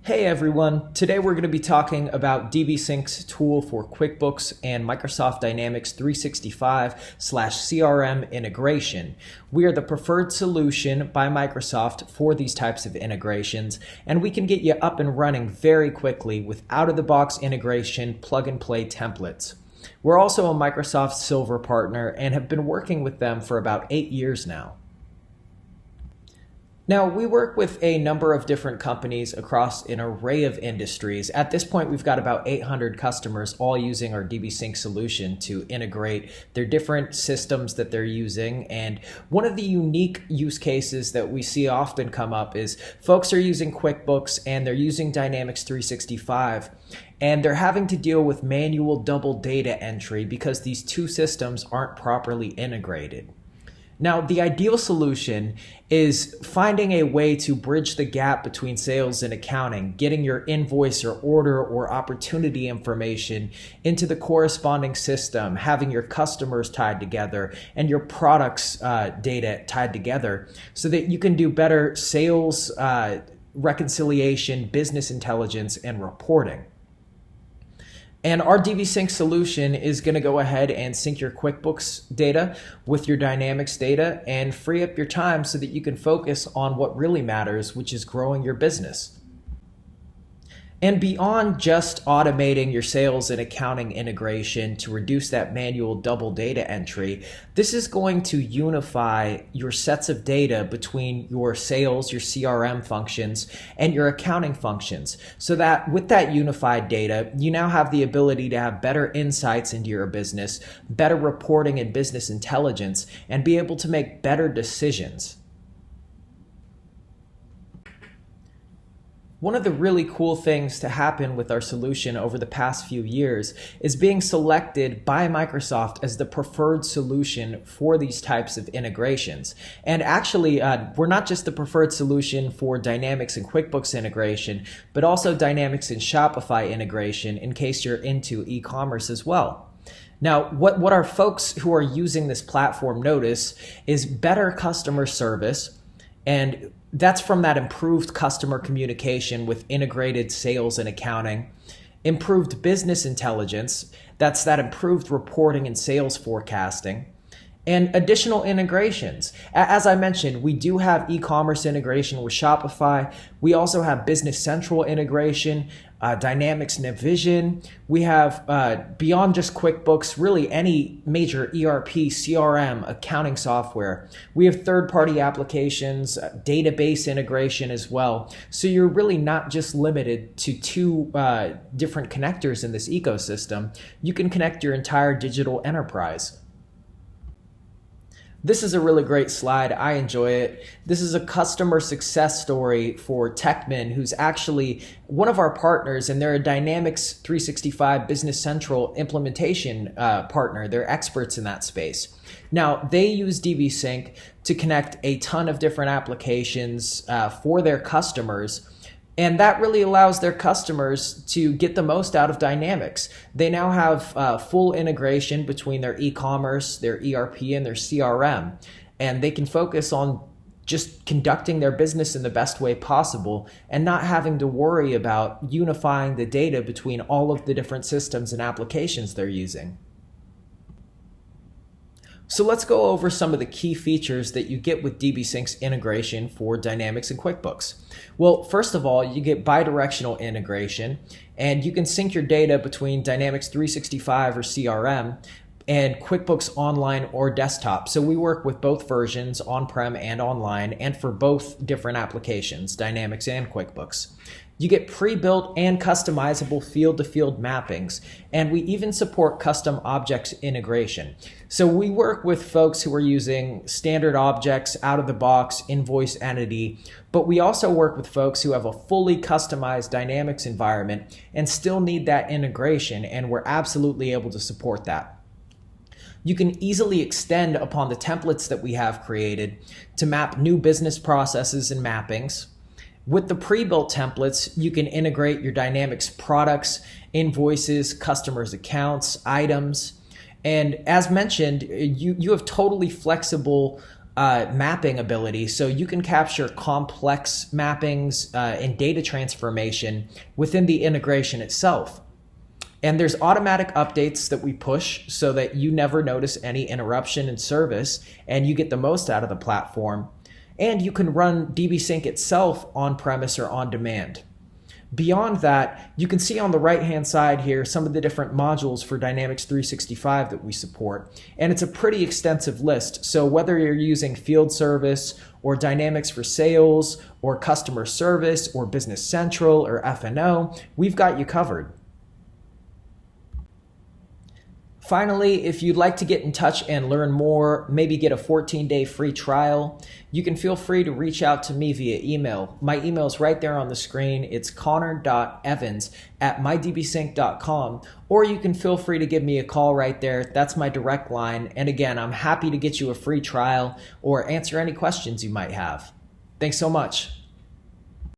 Hey everyone, today we're going to be talking about DBSync's tool for QuickBooks and Microsoft Dynamics 365/CRM integration. We are the preferred solution by Microsoft for these types of integrations, and we can get you up and running very quickly with out-of-the-box integration plug-and-play templates. We're also a Microsoft Silver partner and have been working with them for about 8 years now. Now, we work with a number of different companies across an array of industries. At this point, we've got about 800 customers all using our DBSync solution to integrate their different systems that they're using. And one of the unique use cases that we see often come up is folks are using QuickBooks and they're using Dynamics 365. And they're having to deal with manual double data entry because these two systems aren't properly integrated. Now, the ideal solution is finding a way to bridge the gap between sales and accounting, getting your invoice or order or opportunity information into the corresponding system, having your customers tied together and your products data tied together so that you can do better sales reconciliation, business intelligence, and reporting. And our DBSync solution is going to go ahead and sync your QuickBooks data with your Dynamics data and free up your time so that you can focus on what really matters, which is growing your business. And beyond just automating your sales and accounting integration to reduce that manual double data entry, this is going to unify your sets of data between your sales, your CRM functions, and your accounting functions. So that with that unified data, you now have the ability to have better insights into your business, better reporting and business intelligence, and be able to make better decisions. One of the really cool things to happen with our solution over the past few years is being selected by Microsoft as the preferred solution for these types of integrations. And actually, we're not just the preferred solution for Dynamics and QuickBooks integration, but also Dynamics and Shopify integration in case you're into e-commerce as well. Now, what our folks who are using this platform notice is better customer service, and that's from that improved customer communication with integrated sales and accounting, improved business intelligence, that's that improved reporting and sales forecasting, and additional integrations. As I mentioned, we do have e-commerce integration with Shopify. We also have Business Central integration, Dynamics Navision. We have, beyond just QuickBooks, really any major ERP, CRM, accounting software. We have third-party applications, database integration as well. So you're really not just limited to two different connectors in this ecosystem. You can connect your entire digital enterprise. This is a really great slide. I enjoy it. This is a customer success story for Techman, who's actually one of our partners, and they're a Dynamics 365 Business Central implementation partner. They're experts in that space. Now, they use DBSync to connect a ton of different applications for their customers. And that really allows their customers to get the most out of Dynamics. They now have full integration between their e-commerce, their ERP, and their CRM. And they can focus on just conducting their business in the best way possible and not having to worry about unifying the data between all of the different systems and applications they're using. So let's go over some of the key features that you get with DBSync's integration for Dynamics and QuickBooks. Well, first of all, you get bidirectional integration, and you can sync your data between Dynamics 365 or CRM and QuickBooks Online or desktop. So we work with both versions, on-prem and online, and for both different applications, Dynamics and QuickBooks. You get pre-built and customizable field-to-field mappings, and we even support custom objects integration. So we work with folks who are using standard objects, out-of-the-box, invoice entity, but we also work with folks who have a fully customized Dynamics environment and still need that integration, and we're absolutely able to support that. You can easily extend upon the templates that we have created to map new business processes and mappings. With the pre-built templates, you can integrate your Dynamics products, invoices, customers' accounts, items. And as mentioned, you have totally flexible mapping ability, so you can capture complex mappings and data transformation within the integration itself. And there's automatic updates that we push so that you never notice any interruption in service and you get the most out of the platform. And you can run DBSync itself on-premise or on demand. Beyond that, you can see on the right-hand side here some of the different modules for Dynamics 365 that we support. And it's a pretty extensive list. So whether you're using field service or Dynamics for sales or customer service or Business Central or F&O, we've got you covered. Finally, if you'd like to get in touch and learn more, maybe get a 14-day free trial, you can feel free to reach out to me via email. My email is right there on the screen. It's connor.evans@mydbsync.com, or you can feel free to give me a call right there. That's my direct line. And again, I'm happy to get you a free trial or answer any questions you might have. Thanks so much.